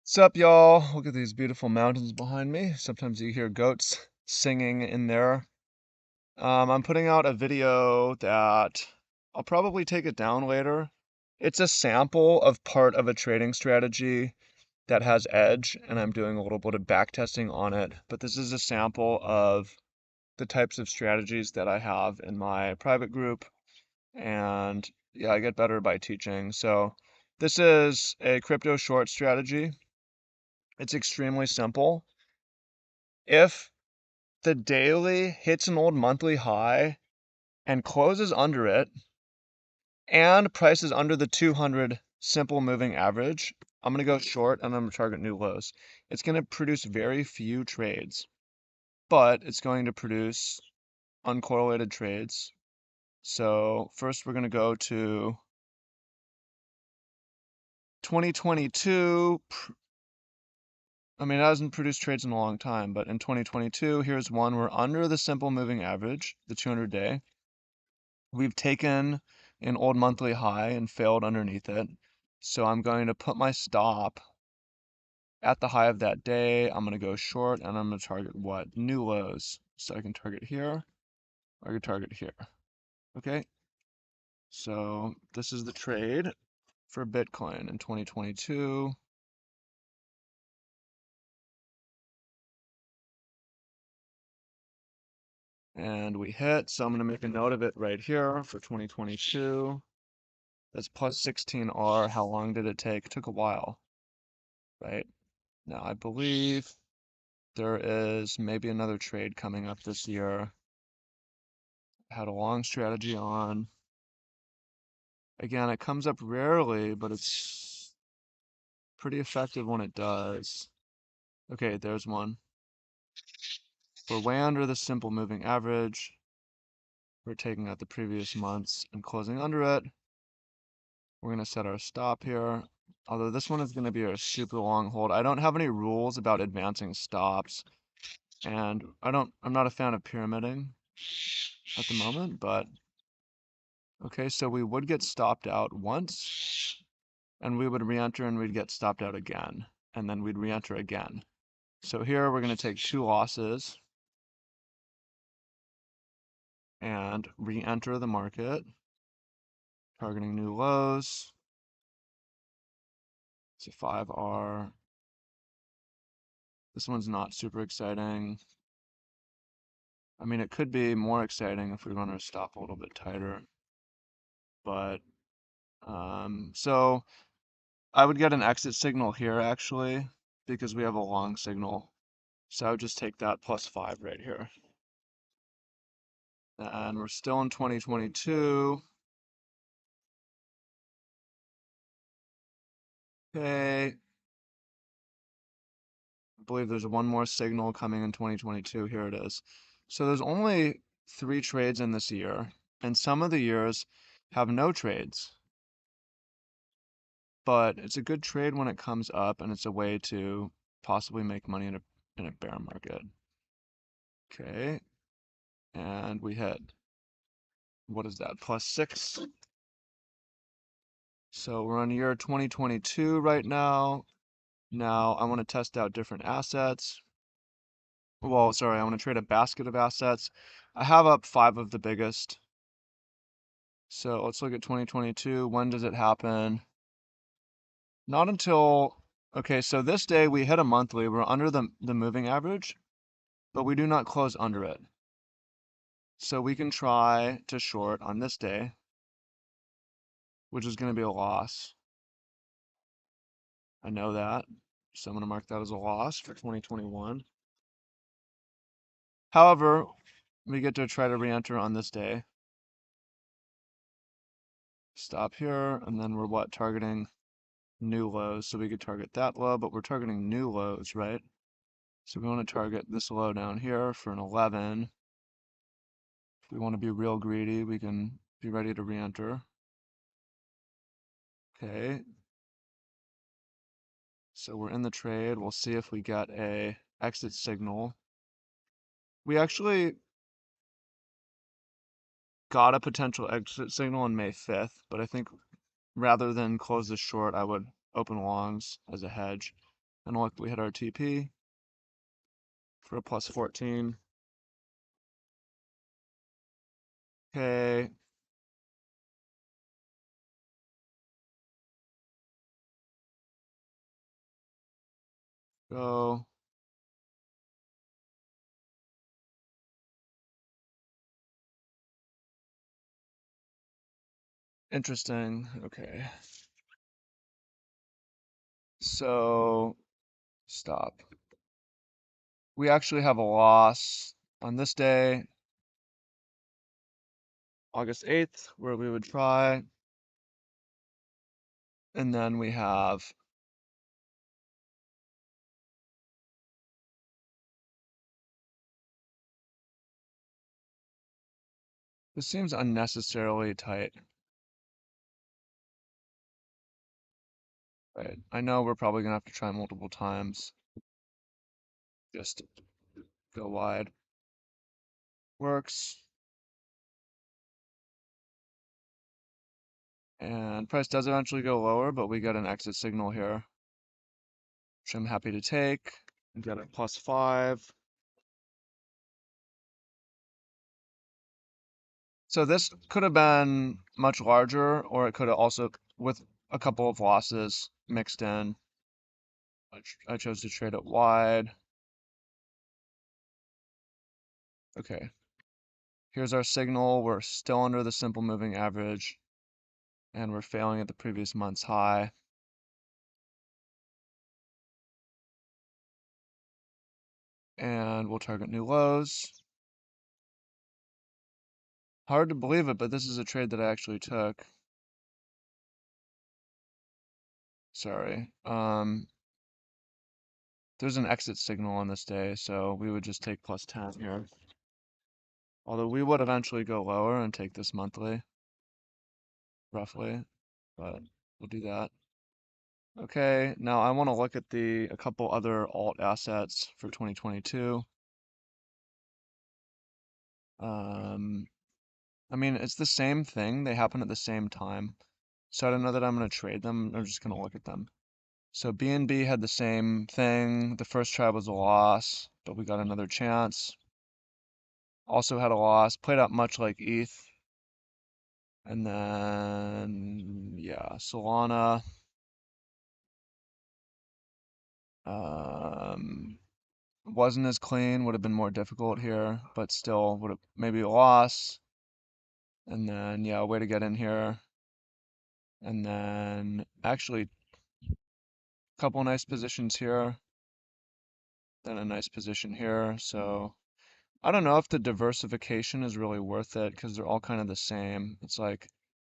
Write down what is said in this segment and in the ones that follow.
What's up, y'all? Look at these beautiful mountains behind me. Sometimes you hear goats singing in there. I'm putting out a video that I'll probably take it down later. It's a sample of part of a trading strategy that has edge, and I'm doing a little bit of back testing on it. But this is a sample of the types of strategies that I have in my private group. And yeah, I get better by teaching. So this is a crypto short strategy. It's extremely simple. If the daily hits an old monthly high and closes under it, and price is under the 200 simple moving average, I'm going to go short and I'm going to target new lows. It's going to produce very few trades, but it's going to produce uncorrelated trades. So first we're going to go to 2022. I mean, it hasn't produced trades in a long time, but in 2022, here's one. We're under the simple moving average, the 200-day. We've taken an old monthly high and failed underneath it. So I'm going to put my stop at the high of that day. I'm going to go short and I'm going to target what? New lows. So I can target here, or I can target here. Okay. So this is the trade for Bitcoin in 2022. And we hit, so I'm going to make a note of it right here for 2022. That's plus 16R. How long did it take? It took a while, right? Now I believe there is maybe another trade coming up this year. Had a long strategy on. Again, it comes up rarely, but it's pretty effective when it does. Okay, there's one. We're way under the simple moving average. We're taking out the previous months and closing under it. We're going to set our stop here. Although this one is going to be a super long hold. I don't have any rules about advancing stops. And I'm not a fan of pyramiding at the moment, but okay, so we would get stopped out once, and we would re-enter and we'd get stopped out again, and then we'd re-enter again. So here we're going to take 2 losses and re-enter the market, targeting new lows. It's a 5R. This one's not super exciting. I mean, it could be more exciting if we run our stop a little bit tighter, but so I would get an exit signal here actually, because we have a long signal. So I would just take that plus 5 right here. And we're still in 2022. Okay. I believe there's one more signal coming in 2022. Here it is. So there's only 3 trades in this year, and some of the years have no trades. But it's a good trade when it comes up, and it's a way to possibly make money in a bear market. Okay. And we hit, what is that, plus 6? So we're on year 2022 right now. Now I want to test out different assets. Well, sorry, I want to trade a basket of assets. I have up 5 of the biggest. So let's look at 2022. When does it happen? Not until, okay, so this day we hit a monthly. We're under the moving average, but we do not close under it. So we can try to short on this day, which is going to be a loss. I know that. So I'm going to mark that as a loss for 2021. However, we get to try to re-enter on this day. Stop here, and then we're what? Targeting new lows. So we could target that low, but we're targeting new lows, right? So we want to target this low down here for an 11. If we want to be real greedy, we can be ready to re-enter. Okay. So we're in the trade. We'll see if we get a exit signal. We actually got a potential exit signal on May 5th, but I think rather than close this short, I would open longs as a hedge. And look, we hit our TP for a plus 14. Okay. Go. Interesting. Okay. So, stop. We actually have a loss on this day, August 8th, where we would try. And then we have this seems unnecessarily tight. Right. I know we're probably gonna have to try multiple times. Just go wide. Works. And price does eventually go lower, but we get an exit signal here, which I'm happy to take. And get a plus 5. So this could have been much larger, or it could have also, with a couple of losses mixed in. I chose to trade it wide. Okay. Here's our signal. We're still under the simple moving average, and we're failing at the previous month's high. And we'll target new lows. Hard to believe it, but this is a trade that I actually took. Sorry. There's an exit signal on this day, so we would just take plus 10 here. Although we would eventually go lower and take this monthly, roughly, but we'll do that. Okay, now I want to look at a couple other alt assets for 2022. I mean, it's the same thing. They happen at the same time. So I don't know that I'm going to trade them. I'm just going to look at them. So BNB had the same thing. The first try was a loss, but we got another chance. Also had a loss. Played out much like ETH. And then, yeah, Solana. Wasn't as clean. Would have been more difficult here, but still would have maybe a loss. And then, yeah, way to get in here. And then actually a couple nice positions here. Then a nice position here. So I don't know if the diversification is really worth it because they're all kind of the same. It's like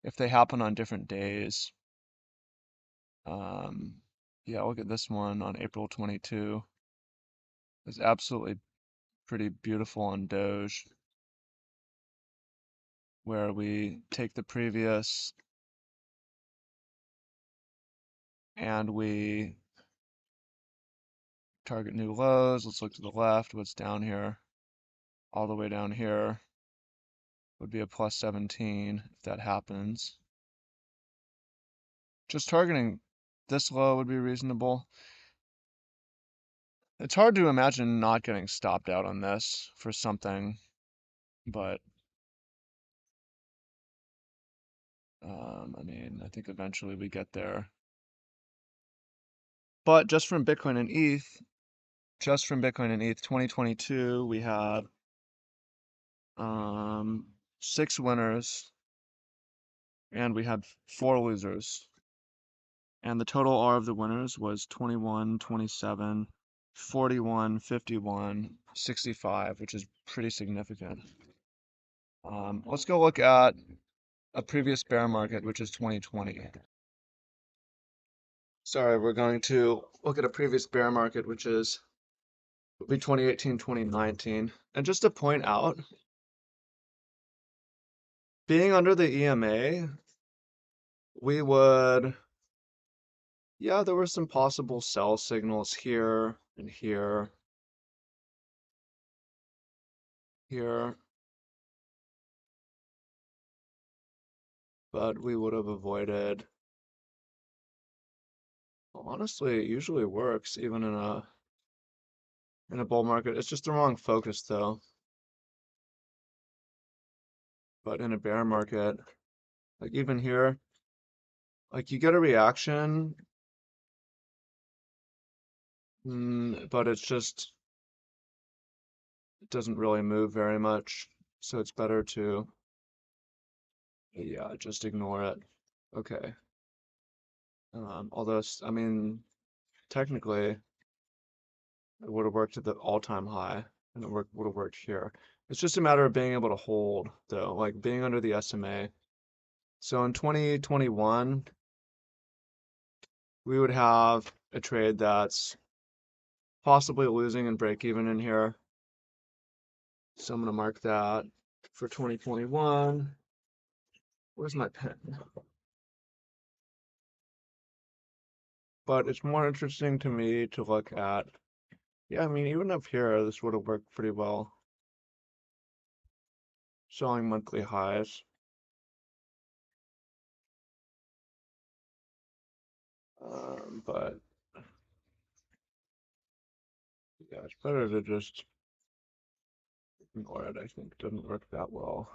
if they happen on different days. Um, yeah, look at this one on April 22. It's absolutely pretty beautiful on Doge, where we take the previous and we target new lows. Let's look to the left. What's down here? All the way down here would be a plus 17 if that happens. Just targeting this low would be reasonable. It's hard to imagine not getting stopped out on this for something, but I mean, I think eventually we get there. But just from Bitcoin and ETH, 2022, we had 6 winners and we had 4 losers. And the total R of the winners was 21, 27, 41, 51, 65, which is pretty significant. Let's go look at a previous bear market, which is 2020. Sorry, we're going to look at a previous bear market, which is would be 2018, 2019. And just to point out, being under the EMA, we would, yeah, there were some possible sell signals here and here, here, but we would have avoided Honestly, it usually works even in a bull market. It's just the wrong focus though. But in a bear market, like even here, like you get a reaction, but it's just it doesn't really move very much. So it's better to, yeah, just ignore it. Okay. Although, I mean, technically, it would have worked at the all-time high, and it would have worked here. It's just a matter of being able to hold, though, like being under the SMA. So in 2021, we would have a trade that's possibly losing and break even in here. So I'm going to mark that for 2021. Where's my pen? But it's more interesting to me to look at, yeah, I mean, even up here, this would have worked pretty well. Showing monthly highs. But yeah, it's better to just ignore it. I think it doesn't work that well.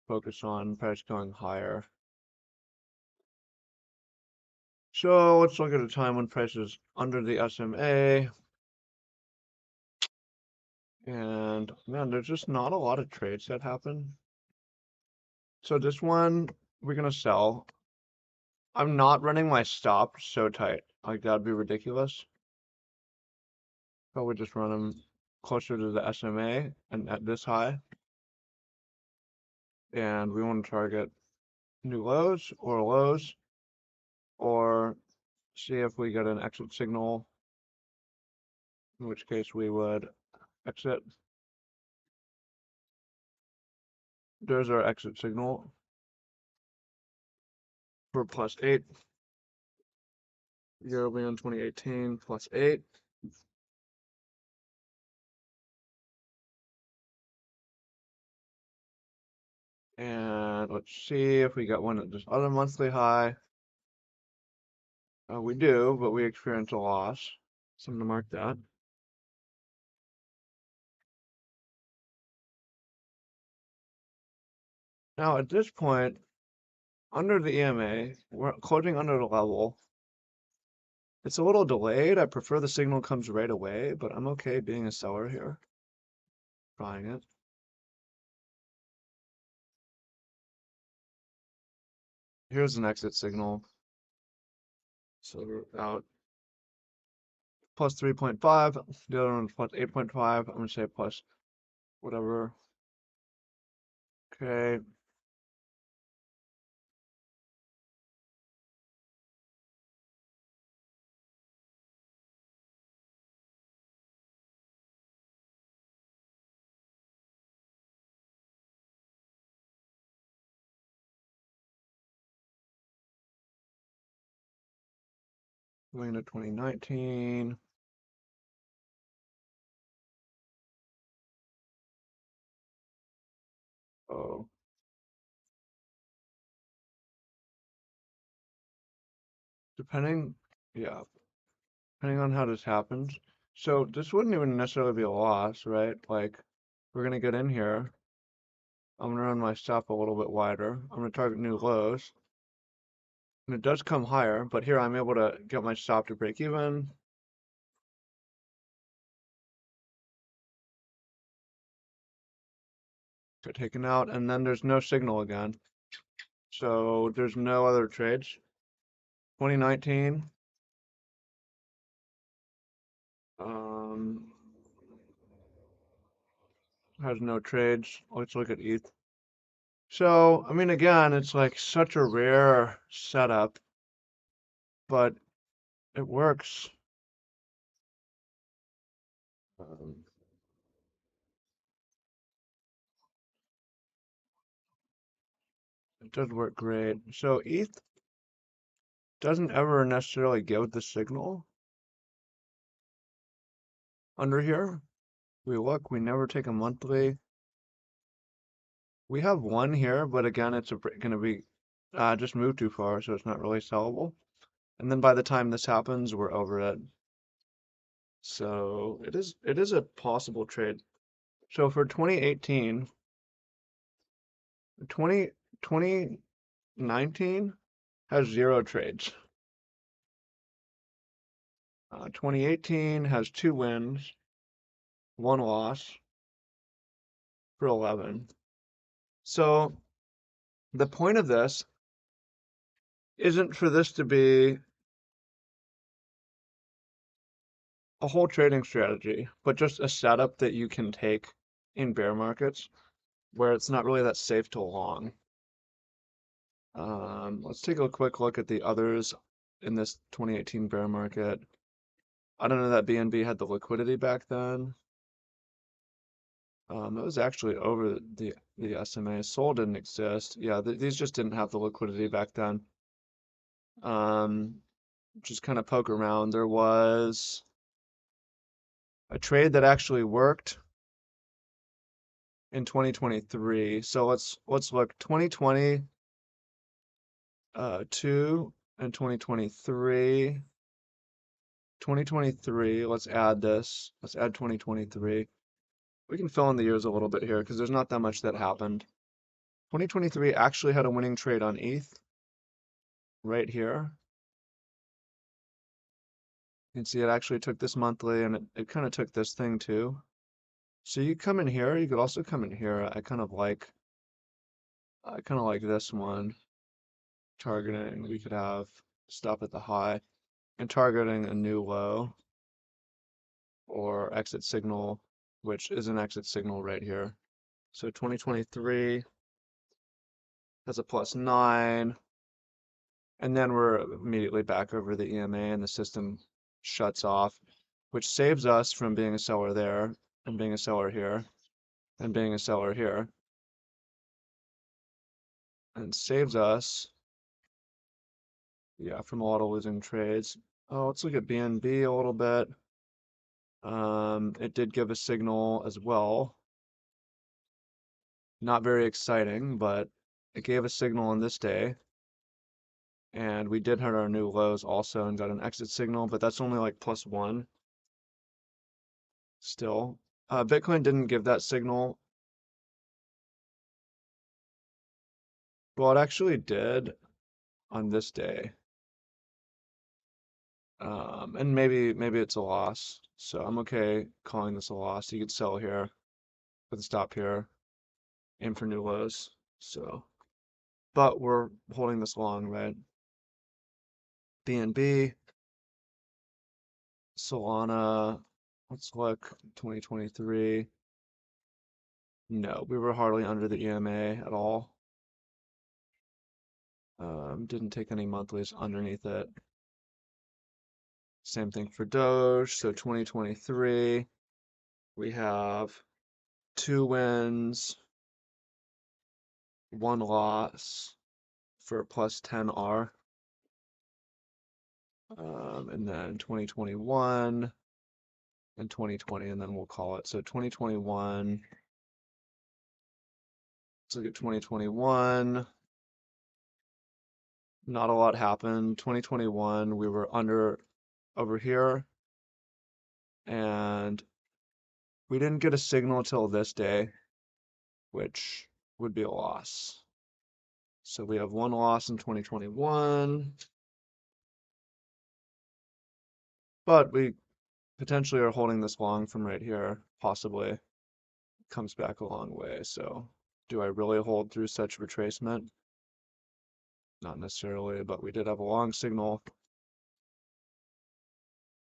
Focus on price going higher. So let's look at a time when price is under the SMA. And man, there's just not a lot of trades that happen. So this one, we're gonna sell. I'm not running my stop so tight. Like that'd be ridiculous. Probably just run them closer to the SMA and at this high. And we want to target new lows, or see if we get an exit signal, in which case we would exit. There's our exit signal for +8. Euro being 2018 +8. And let's see if we got one at this other monthly high. We do, but we experience a loss. So I'm gonna mark that. Now at this point, under the EMA, we're closing under the level. It's a little delayed. I prefer the signal comes right away, but I'm okay being a seller here. Trying it. Here's an exit signal. So we're out +3.5. The other one's +8.5. I'm gonna say plus whatever. Okay. Going to 2019. Oh. Depending, yeah, depending on how this happens. So this wouldn't even necessarily be a loss, right? Like, we're gonna get in here. I'm gonna run my stop a little bit wider. I'm gonna target new lows. And it does come higher, but here I'm able to get my stop to break even. Get taken out, and then there's no signal again. So there's no other trades. 2019. Has no trades. Let's look at ETH. So, I mean, again, it's like such a rare setup, but it works. Um, it does work great. So ETH doesn't ever necessarily give the signal under here. We look, we never take a monthly. We have one here, but again, it's going to be just moved too far, so it's not really sellable. And then by the time this happens, we're over it. So it is a possible trade. So for 2018, 2019 has 0 trades. 2018 has 2 wins, 1 loss for 11. So the point of this isn't for this to be a whole trading strategy, but just a setup that you can take in bear markets where it's not really that safe to long. Let's take a quick look at the others in this 2018 bear market. I don't know that BNB had the liquidity back then. It was actually over the SMA. Sol didn't exist. Yeah, these just didn't have the liquidity back then. Just kind of poke around. There was a trade that actually worked in 2023. So let's look 2020, 2 and 2023. 2023, let's add this. Let's add 2023. We can fill in the years a little bit here because there's not that much that happened. 2023 actually had a winning trade on ETH right here. You can see it actually took this monthly and it kind of took this thing too. So you come in here, you could also come in here. I kind of like this one. Targeting, we could have stop at the high and targeting a new low or exit signal, which is an exit signal right here. So 2023 has a +9, and then we're immediately back over the EMA and the system shuts off, which saves us from being a seller there and being a seller here and being a seller here, and saves us, yeah, from a lot of losing trades. Oh, let's look at BNB a little bit. It did give a signal as well. Not very exciting, but it gave a signal on this day. And we did hit our new lows also and got an exit signal, but that's only like +1 still. Bitcoin didn't give that signal. Well, it actually did on this day. And maybe it's a loss. So I'm okay calling this a loss. You could sell here with a stop here, aim for new lows. So, but we're holding this long, right? BNB, Solana, let's look, 2023. No, we were hardly under the EMA at all. Didn't take any monthlies underneath it. Same thing for Doge. So 2023, we have 2 wins, 1 loss for +10R. And then 2021 and 2020, and then we'll call it. So 2021, let's look at 2021. Not a lot happened. 2021, we were under over here, and we didn't get a signal till this day, which would be a loss. So we have 1 loss in 2021, but we potentially are holding this long from right here, possibly. Comes back a long way. So do I really hold through such retracement? Not necessarily, but we did have a long signal.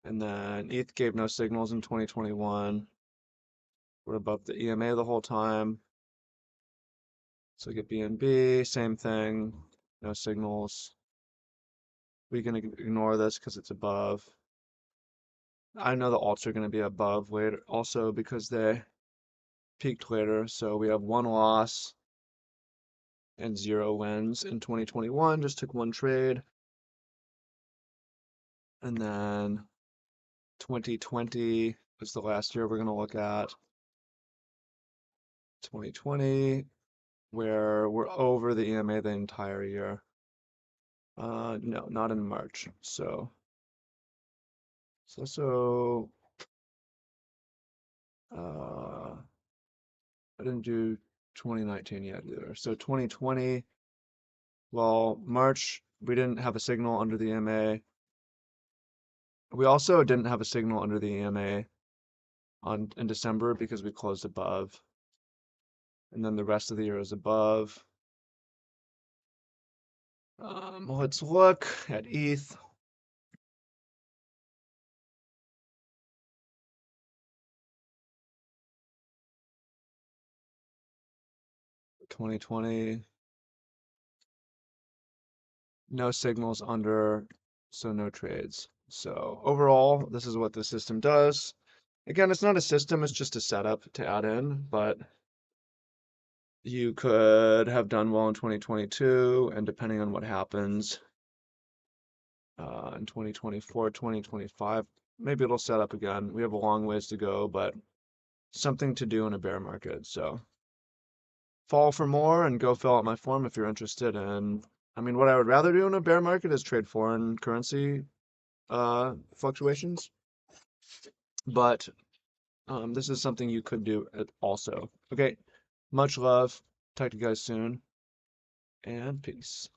And then ETH gave no signals in 2021. We're above the EMA the whole time. So get BNB, same thing, no signals. We can ignore this because it's above. I know the alts are going to be above later also because they peaked later. So we have 1 loss and 0 wins in 2021. Just took 1 trade. And then 2020 is the last year we're going to look at. 2020, where we're over the EMA the entire year. No, not in March. So it's also I didn't do 2019 yet either. So 2020, well, March we didn't have a signal under the EMA. We also didn't have a signal under the EMA in December because we closed above. And then the rest of the year is above. Let's look at ETH. 2020, no signals under, so no trades. So overall, this is what the system does. Again, it's not a system, it's just a setup to add in, but you could have done well in 2022, and depending on what happens in 2024, 2025, maybe it'll set up again. We have a long ways to go, but something to do in a bear market. So follow for more and go fill out my form if you're interested. And I mean, what I would rather do in a bear market is trade foreign currency fluctuations, but this is something you could do also. Okay, much love. Talk to you guys soon, and peace.